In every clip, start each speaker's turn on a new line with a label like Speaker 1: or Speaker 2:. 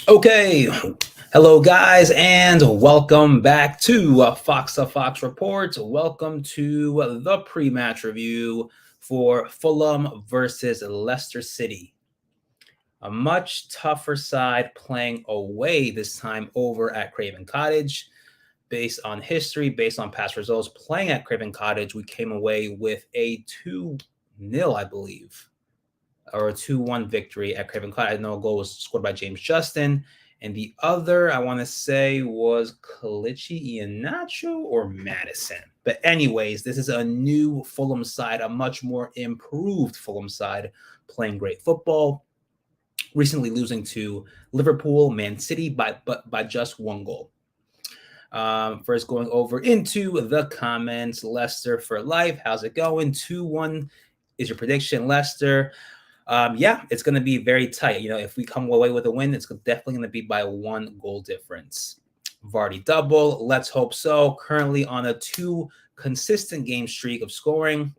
Speaker 1: Okay, hello guys, and welcome back to Fox to Fox Reports. Welcome to the pre-match review for Fulham versus Leicester City. A much tougher side playing away this time over at Craven Cottage. Based on history, based on past results, playing at Craven Cottage, we came away with a 2-0, I believe, or a 2-1 victory at Craven Cottage. I know a goal was scored by James Justin. And the other, I want to say, was Kalichi Iheanacho or Madison. But anyways, this is a new Fulham side, a much more improved Fulham side, playing great football. Recently losing to Liverpool, Man City by just one goal. First going over into the comments. Leicester for life. How's it going? 2-1 is your prediction, Leicester. Yeah, it's going to be very tight. If we come away with a win, it's definitely going to be by 1 goal difference. Vardy double. Let's hope so. Currently on a 2 consistent game streak of scoring.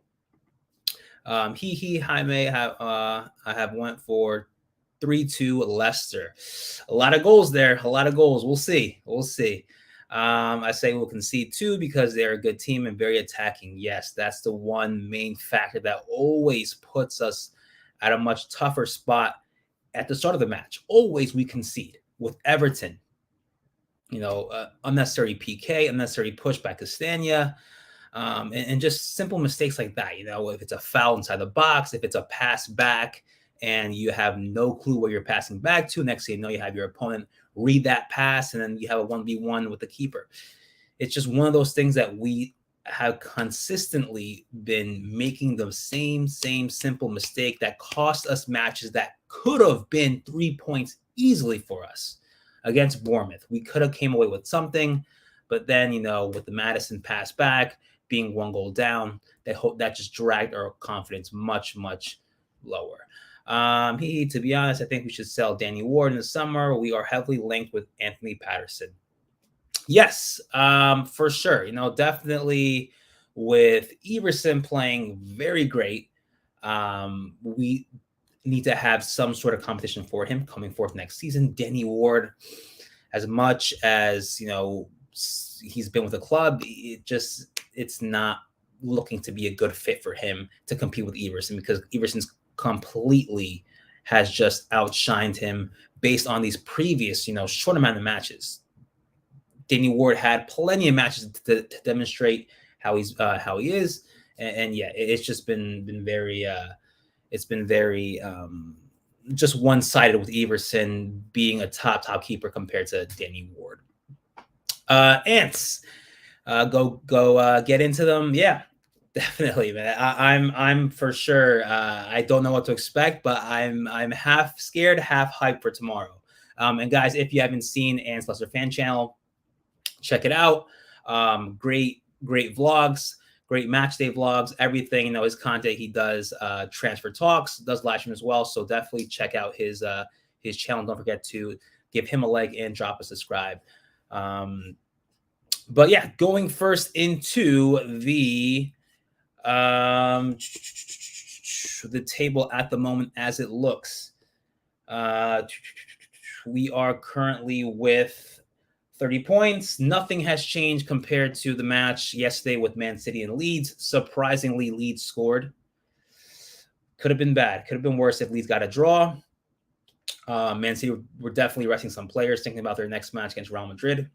Speaker 1: Jaime I have went for 3-2 Leicester. A lot of goals there. A lot of goals. We'll see. I say we'll concede 2 because they're a good team and very attacking. Yes, that's the one main factor that always puts us at a much tougher spot at the start of the match. Always we concede with Everton. Unnecessary PK, unnecessary push by Castagna, and just simple mistakes like that. If it's a foul inside the box, if it's a pass back, and you have no clue where you're passing back to. Next thing you know, you have your opponent read that pass, and then you have a 1v1 with the keeper. It's just one of those things that we have consistently been making the same simple mistake that cost us matches that could have been 3 points easily for us. Against Bournemouth, we could have came away with something, but then, with the Madison pass back, being 1 goal down, that just dragged our confidence much lower. To be honest, I think we should sell Danny Ward in the summer. We are heavily linked with Anthony Patterson. Yes, for sure. Definitely with Everson playing very great, we need to have some sort of competition for him coming forth next season. Danny Ward, as much as he's been with the club, it's not looking to be a good fit for him to compete with Everson, because Everson's completely has just outshined him based on these previous, short amount of matches. Danny Ward had plenty of matches to demonstrate how he is, and yeah, it's just been very just one-sided with Everson being a top keeper compared to Danny Ward. Ants, go get into them. Yeah, definitely, man. I'm for sure. I don't know what to expect, but I'm half scared, half hyped for tomorrow. And guys, if you haven't seen Ants Leicester fan channel, check it out. Great vlogs, great match day vlogs, everything. His content. He does transfer talks, does live stream as well. So definitely check out his channel. Don't forget to give him a like and drop a subscribe. But yeah, going first into the table at the moment as it looks. We are currently with 30 points. Nothing has changed compared to the match yesterday with Man City and Leeds. Surprisingly, Leeds scored. Could have been bad. Could have been worse if Leeds got a draw. Man City were definitely resting some players, thinking about their next match against Real Madrid.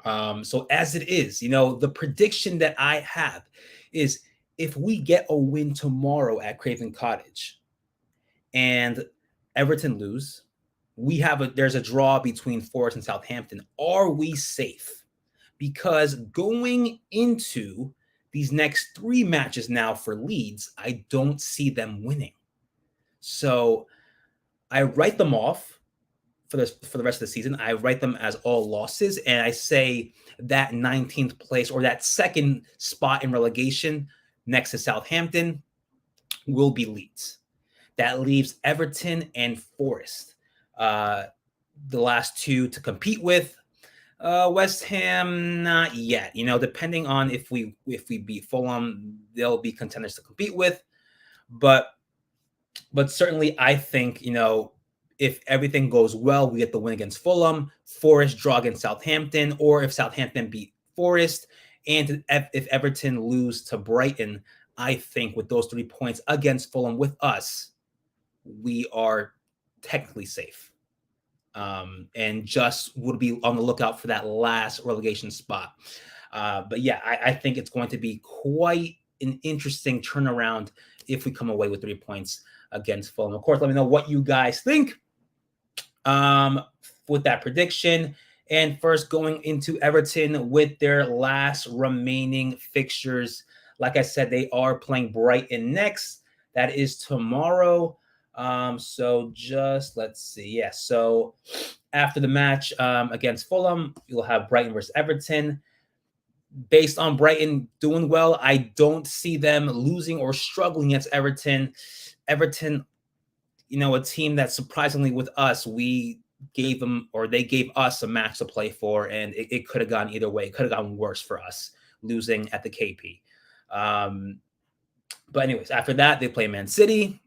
Speaker 1: So as it is, the prediction that I have is if we get a win tomorrow at Craven Cottage and Everton lose, there's a draw between Forest and Southampton. Are we safe? Because going into these next 3 matches now for Leeds, I don't see them winning. So I write them off for the rest of the season. I write them as all losses, and I say that 19th place or that second spot in relegation next to Southampton will be Leeds. That leaves Everton and Forest, the last 2 to compete with. West Ham, not yet. Depending on if we beat Fulham, they'll be contenders to compete with. But But certainly, I think, if everything goes well, we get the win against Fulham, Forest draw against Southampton, or if Southampton beat Forest, and if Everton lose to Brighton, I think with those 3 points against Fulham with us, we are technically safe. And just would be on the lookout for that last relegation spot. But yeah, I think it's going to be quite an interesting turnaround if we come away with 3 points against Fulham. Of course, let me know what you guys think with that prediction. And first, going into Everton with their last remaining fixtures. Like I said, they are playing Brighton next. That is tomorrow. So just let's see. Yeah. So after the match against Fulham, you'll have Brighton versus Everton. Based on Brighton doing well, I don't see them losing or struggling against Everton. Everton, a team that surprisingly with us, we gave them, or they gave us a match to play for, and it could have gone either way. It could have gone worse for us losing at the KP. But anyways, after that, they play Man City.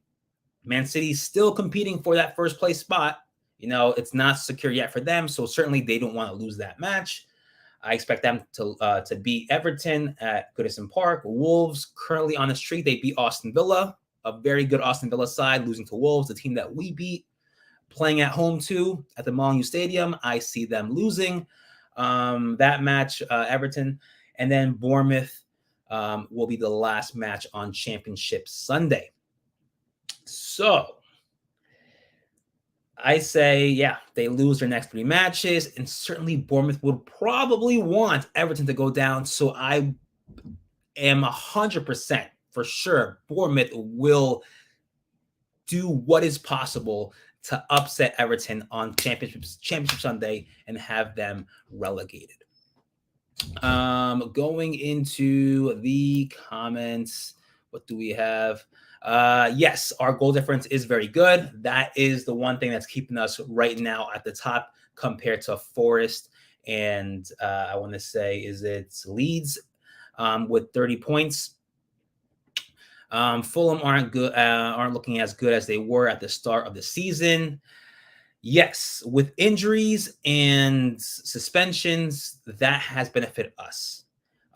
Speaker 1: Man City's still competing for that first place spot. It's not secure yet for them, so certainly they don't want to lose that match. I expect them to beat Everton at Goodison Park. Wolves currently on the streak. They beat Aston Villa, a very good Aston Villa side, losing to Wolves, the team that we beat. Playing at home too at the Molineux Stadium, I see them losing that match, Everton, and then Bournemouth will be the last match on Championship Sunday. So I say, yeah, they lose their next 3 matches, and certainly Bournemouth would probably want Everton to go down. So I am 100% for sure Bournemouth will do what is possible to upset Everton on Championship Sunday and have them relegated. Going into the comments, what do we have? Yes, our goal difference is very good. That is the one thing that's keeping us right now at the top compared to Forest and I want to say, is it Leeds with 30 points. Fulham aren't looking as good as they were at the start of the season. Yes, with injuries and suspensions, that has benefited us.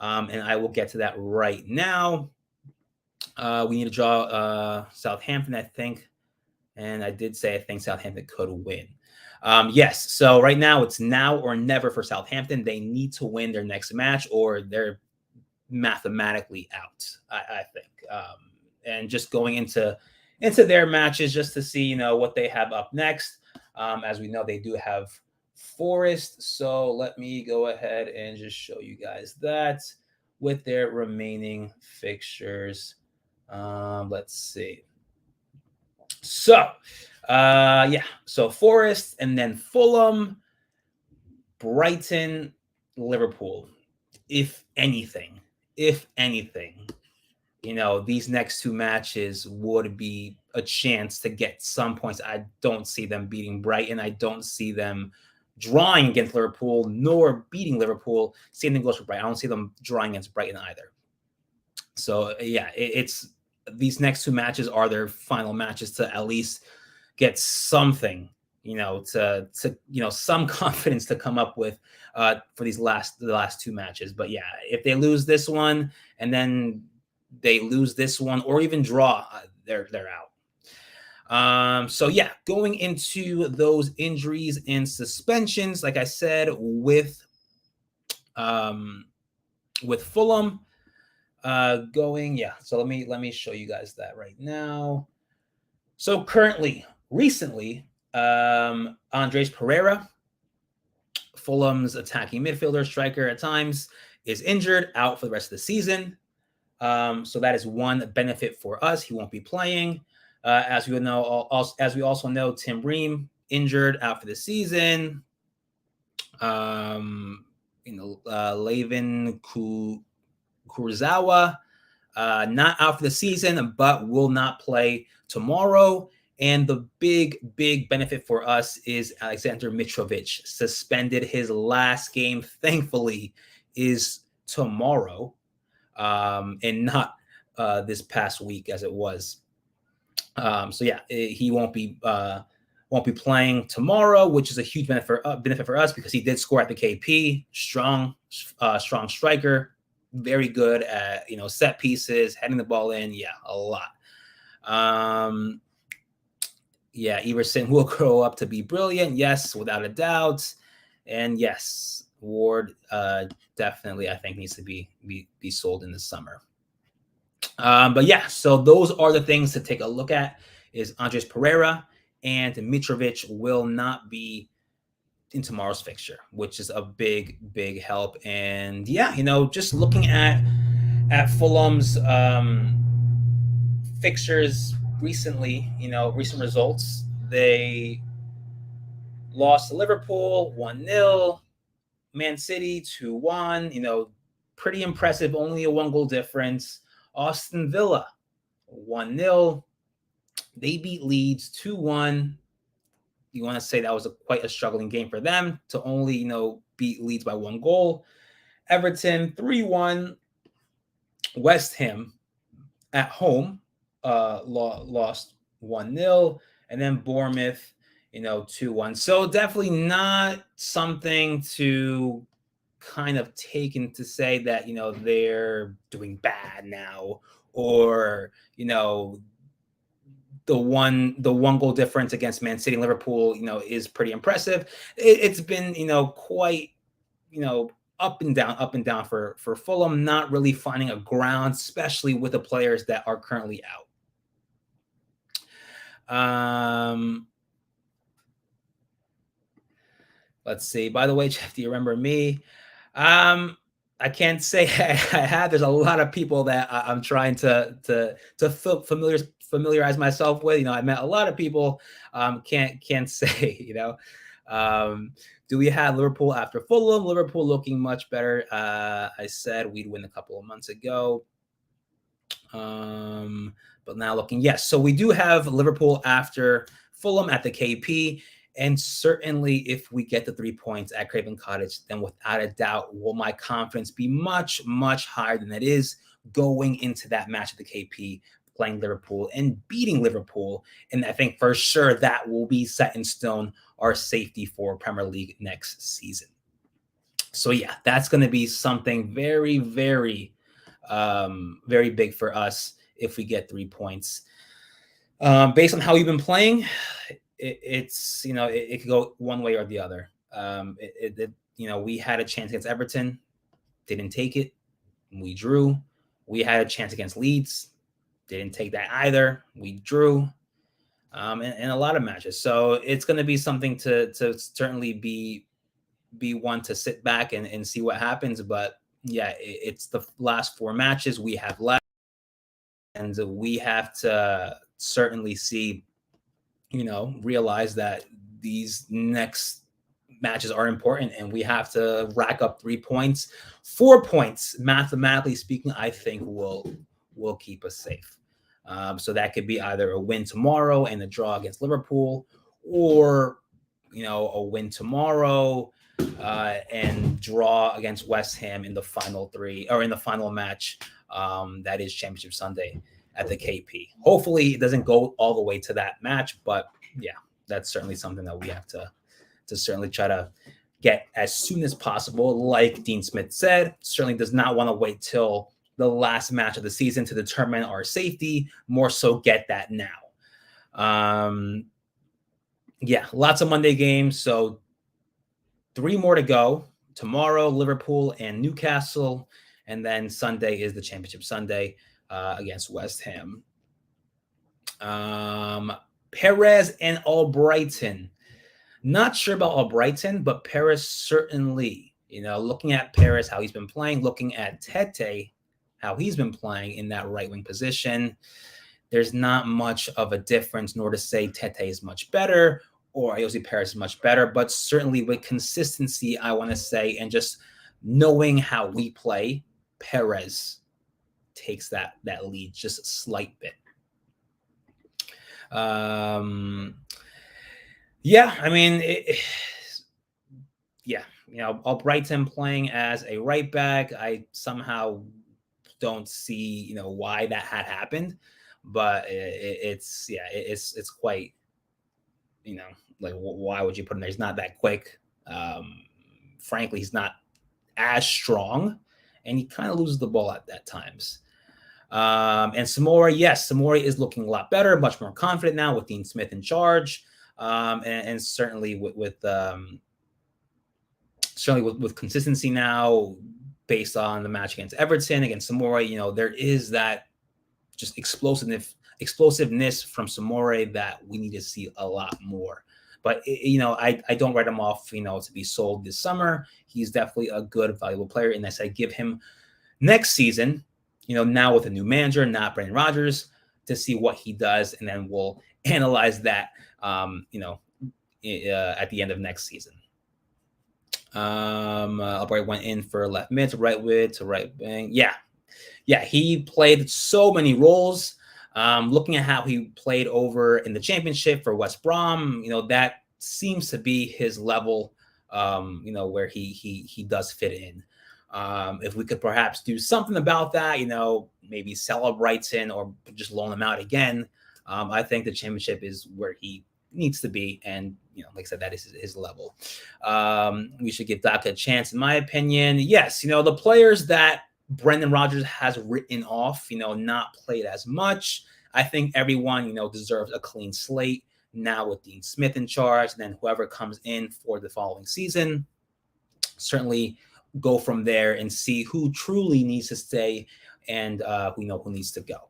Speaker 1: And I will get to that right now. We need to draw Southampton, I think. And I did say I think Southampton could win. Yes, so right now it's now or never for Southampton. They need to win their next match or they're mathematically out, I think. And just going into their matches just to see, what they have up next. As we know, they do have Forest. So let me go ahead and just show you guys that with their remaining fixtures. Let's see. So, yeah. So Forest and then Fulham, Brighton, Liverpool. If anything, these next 2 matches would be a chance to get some points. I don't see them beating Brighton. I don't see them drawing against Liverpool, nor beating Liverpool. Same thing goes for Brighton. I don't see them drawing against Brighton either. So, yeah, it's these next 2 matches are their final matches to at least get something, to some confidence to come up with for the last 2 matches. But yeah, if they lose this one and then they lose this one or even draw, they're out. So yeah, going into those injuries and suspensions, like I said, with Fulham, so let me show you guys that right now. So recently, Andres Pereira, Fulham's attacking midfielder, striker at times, is injured, out for the rest of the season. So that is one benefit for us. He won't be playing. As we also know, Tim Ream injured, out for the season. Lavin Kurzawa, not out for the season, but will not play tomorrow. And the big benefit for us is Alexander Mitrovic, suspended. His last game, thankfully, is tomorrow, and not this past week as it was. So yeah, he won't be playing tomorrow, which is a huge benefit for us because he did score at the KP. Strong striker, very good at set pieces, heading the ball in. Yeah, a lot. Yeah, Everson will grow up to be brilliant. Yes, without a doubt. And yes, Ward definitely I think needs to be sold in the summer. But yeah, so those are the things to take a look at. Is Andres Pereira and Mitrovic will not be in tomorrow's fixture, which is a big help. And yeah, just looking at Fulham's fixtures recently, recent results, they lost to Liverpool 1-0, Man City 2-1, pretty impressive, only a one goal difference. Aston Villa 1-0. They beat Leeds 2-1. You want to say that was quite a struggling game for them to only, beat Leeds by one goal. Everton 3-1. West Ham at home lost 1-0. And then Bournemouth, 2-1. So definitely not something to kind of taken to say that, they're doing bad now, or, the one goal difference against Man City and Liverpool, is pretty impressive. It's been, quite, up and down for Fulham, not really finding a ground, especially with the players that are currently out. Let's see. By the way, Jeff, do you remember me? I can't say I have. There's a lot of people that I'm trying to familiarize myself with. I met a lot of people. Can't say. Do we have Liverpool after Fulham? Liverpool looking much better. I said we'd win a couple of months ago. But now looking, yes. So we do have Liverpool after Fulham at the KP. And certainly, if we get the 3 points at Craven Cottage, then without a doubt, will my confidence be much, much higher than it is going into that match at the KP, playing Liverpool and beating Liverpool. And I think for sure that will be set in stone, our safety for Premier League next season. So yeah, that's going to be something very, very, very big for us if we get 3 points. Based on how we've been playing, it's it could go one way or the other. We had a chance against Everton, didn't take it. We drew. We had a chance against Leeds, didn't take that either. We drew. In a lot of matches, so it's going to be something to certainly be one to sit back and see what happens. But yeah, it's the last 4 matches we have left, and we have to certainly see, realize that these next matches are important and we have to rack up 3 points. 4 points, mathematically speaking, I think will keep us safe. So that could be either a win tomorrow and a draw against Liverpool, or a win tomorrow and draw against West Ham in the final 3, or in the final match. That is Championship Sunday at the KP. Hopefully it doesn't go all the way to that match, but yeah, that's certainly something that we have to certainly try to get as soon as possible. Like Dean Smith said, certainly does not want to wait till the last match of the season to determine our safety, more so get that now. Yeah, lots of Monday games, so 3 more to go. Tomorrow, Liverpool and Newcastle, and then Sunday is the Championship Sunday against West Ham. Perez and Albrighton. Not sure about Albrighton, but Perez certainly. Looking at Perez, how he's been playing, looking at Tete, how he's been playing in that right wing position, there's not much of a difference, nor to say Tete is much better or Ayoze Perez is much better, but certainly with consistency, I want to say, and just knowing how we play, Perez takes that lead just a slight bit. Yeah, I mean, Albrighton playing as a right back, I somehow don't see, why that had happened. but it's quite, like why would you put him there? He's not that quick. Frankly, he's not as strong, and he kind of loses the ball at times. And Samori, yes, Samori is looking a lot better, much more confident now with Dean Smith in charge, and certainly with consistency now based on the match against Everton, against Samori. There is that just explosiveness from Samori that we need to see a lot more. But I don't write him off, to be sold this summer. He's definitely a good, valuable player, and I give him next season, now with a new manager, not Brendan Rodgers, to see what he does, and then we'll analyze that, at the end of next season. Albright went in for left mid to right mid to right wing. Yeah, he played so many roles. Looking at how he played over in the Championship for West Brom, that seems to be his level. Where he does fit in. If we could perhaps do something about that, maybe sell Brighton or just loan him out again. I think the Championship is where he needs to be, and like I said, that is his level. We should give Daka a chance, in my opinion. Yes, the players that Brendan Rodgers has written off, not played as much. I think everyone, deserves a clean slate now with Dean Smith in charge, and then whoever comes in for the following season, certainly go from there and see who truly needs to stay and who needs to go.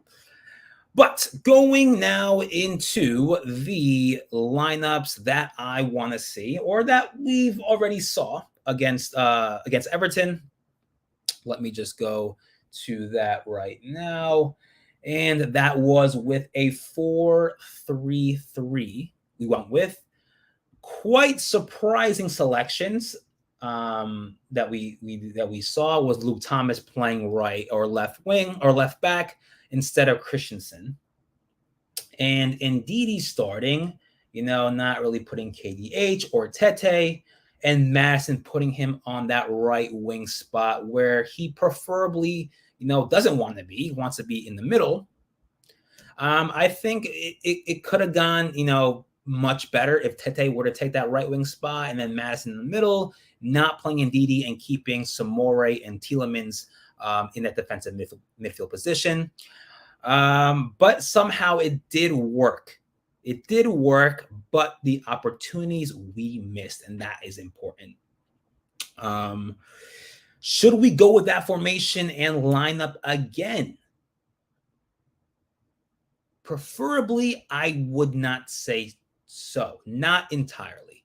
Speaker 1: But going now into the lineups that I want to see, or that we've already saw against Everton. Let me just go to that right now. And that was with a 4-3-3. We went with quite surprising selections that we saw was Luke Thomas playing right or left wing or left back instead of Christensen. And Ndidi starting, not really putting KDH or Tete, and Madison putting him on that right wing spot where he preferably, doesn't want to be. He wants to be in the middle. I think it could have gone, much better if Tete were to take that right wing spot and then Madison in the middle, not playing Ndidi and keeping Samori and Tielemans in that defensive midfield position. But somehow it did work. It did work, but the opportunities we missed, and that is important. Should we go with that formation and line up again? Preferably, I would not say so. Not entirely.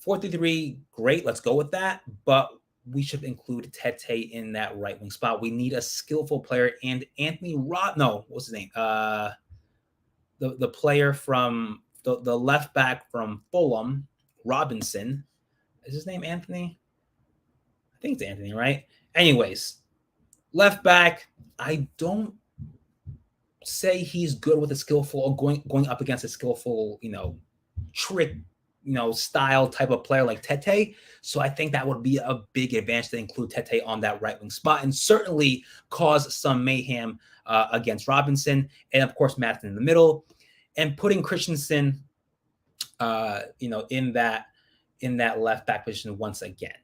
Speaker 1: 4-3-3, great. Let's go with that. But we should include Tete in that right wing spot. We need a skillful player. And Anthony what's his name? The player from the left back from Fulham, Robinson. Is his name Anthony? I think it's Anthony, right? Anyways, left back. I don't say he's good with a skillful or going up against a skillful, trick, style type of player like Tete. So I think that would be a big advantage to include Tete on that right wing spot and certainly cause some mayhem against Robinson, and of course Madison in the middle, and putting Christensen, in that left back position once again.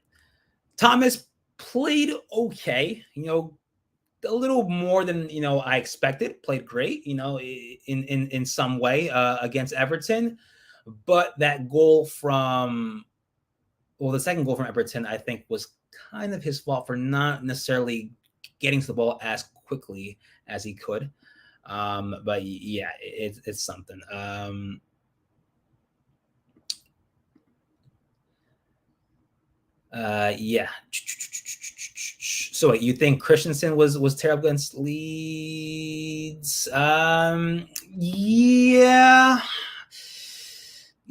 Speaker 1: Thomas played okay, a little more than I expected. Played great, in some way against Everton, but that goal the second goal from Everton, I think, was kind of his fault for not necessarily getting to the ball as quickly as he could. But yeah, it's something. Yeah. So wait, you think Christensen was terrible against Leeds?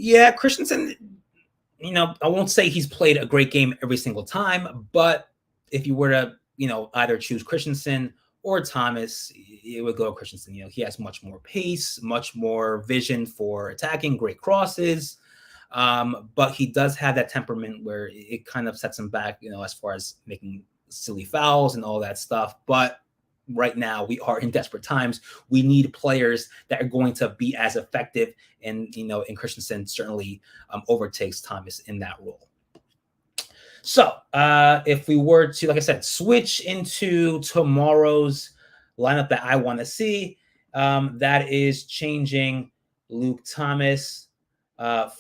Speaker 1: Yeah, Christensen, I won't say he's played a great game every single time, but if you were to, either choose Christensen or Thomas, it would go Christensen. He has much more pace, much more vision for attacking, great crosses. But he does have that temperament where it kind of sets him back, as far as making silly fouls and all that stuff. But, right now we are in desperate times. We need players that are going to be as effective, and and Christensen certainly overtakes Thomas in that role. So if we were to, like I said, switch into tomorrow's lineup that I want to see, that is changing Luke Thomas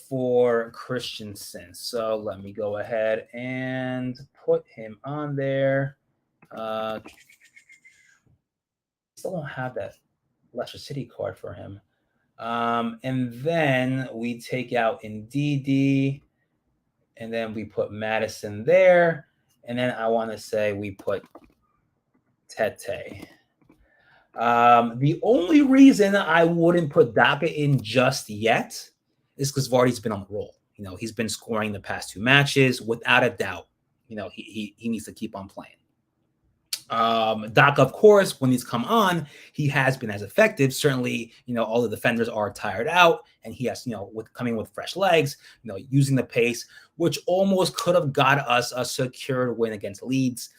Speaker 1: for Christensen. So let me go ahead and put him on there. Still don't have that Leicester City card for him. And then we take out Ndidi, and then we put Madison there. And then I want to say we put Tete. The only reason I wouldn't put Daka in just yet is because Vardy's been on the roll. He's been scoring the past two matches without a doubt. He needs to keep on playing. Daka, of course, when he's come on, he has been as effective. Certainly, all the defenders are tired out, and he has, with coming with fresh legs, using the pace, which almost could have got us a secured win against Leeds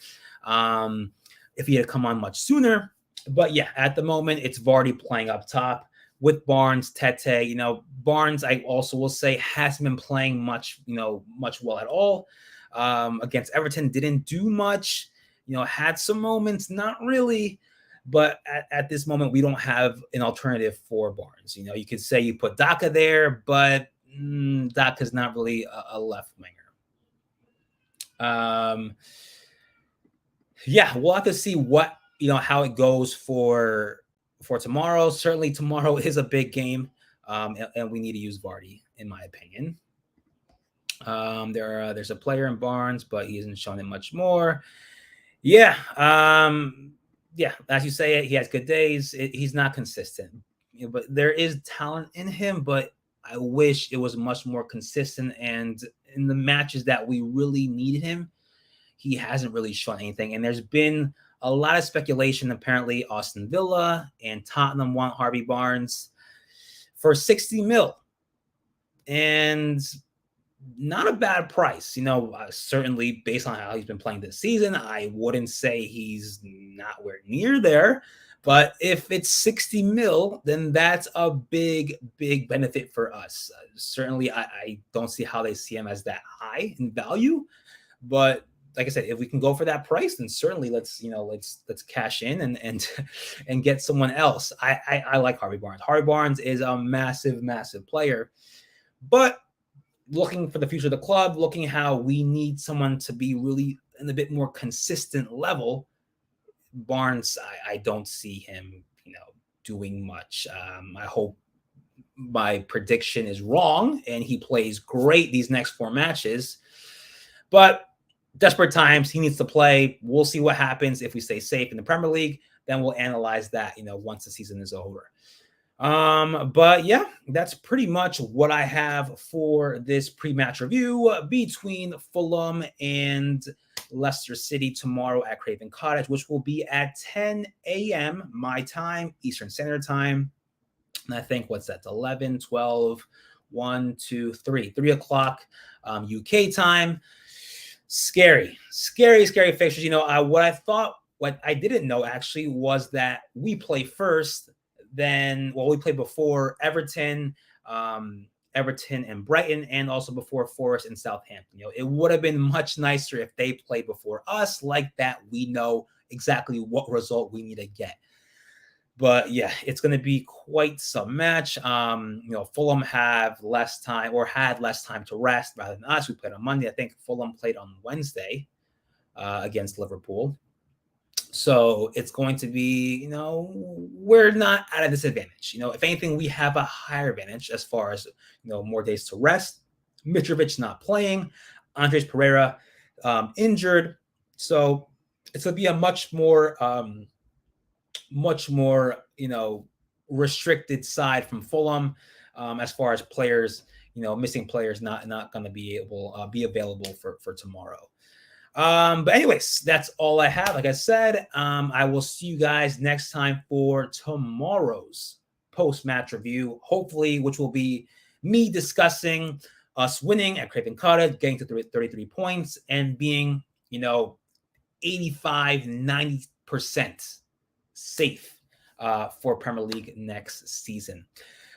Speaker 1: if he had come on much sooner. But yeah, at the moment, it's Vardy playing up top with Barnes, Tete. Barnes, I also will say, hasn't been playing much well at all. Against Everton, didn't do much. Had some moments, not really. But at this moment, we don't have an alternative for Barnes. You could say you put Daka there, but Daka's not really a left winger. Yeah, we'll have to see what how it goes for tomorrow. Certainly, tomorrow is a big game, and we need to use Vardy, in my opinion. There's a player in Barnes, but he hasn't shown it much more. Yeah, yeah. As you say, he has good days. He's not consistent, but there is talent in him. But I wish it was much more consistent. And in the matches that we really needed him, he hasn't really shown anything. And there's been a lot of speculation. Apparently, Aston Villa and Tottenham want Harvey Barnes for 60 mil, and not a bad price. Certainly based on how he's been playing this season, I wouldn't say he's not where near there. But if it's 60 mil, then that's a big, big benefit for us. Certainly, I don't see how they see him as that high in value. But like I said, if we can go for that price, then certainly let's cash in and get someone else. I like Harvey Barnes. Harvey Barnes is a massive, massive player, but looking for the future of the club, looking how we need someone to be really in a bit more consistent level, Barnes, I don't see him, doing much. I hope my prediction is wrong and he plays great these next 4 matches. But desperate times, he needs to play. We'll see what happens if we stay safe in the Premier League. Then we'll analyze that, once the season is over. But yeah, that's pretty much what I have for this pre-match review between Fulham and Leicester City tomorrow at Craven Cottage, which will be at 10 a.m. my time, Eastern Standard Time. And I think what's that? 11, 12, 1, 2, 3 o'clock UK time. Scary fixtures. What I didn't know actually was that we play first. We played before Everton and Brighton, and also before Forest and Southampton. It would have been much nicer if they played before us. Like that, we know exactly what result we need to get. But yeah, it's going to be quite some match. Fulham had less time to rest rather than us. We played on Monday. I think Fulham played on Wednesday against Liverpool. So it's going to be, we're not at a disadvantage. If anything, we have a higher advantage as far as, more days to rest. Mitrovic not playing. Andres Pereira injured. So it's going to be a much more, restricted side from Fulham as far as players, missing players not going to be available for tomorrow. But anyways, that's all I have. Like I said, I will see you guys next time for tomorrow's post-match review, hopefully, which will be me discussing us winning at Craven Cottage, getting to 33 points, and being, 85, 90% safe for Premier League next season.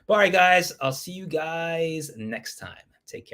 Speaker 1: But all right, guys, I'll see you guys next time. Take care.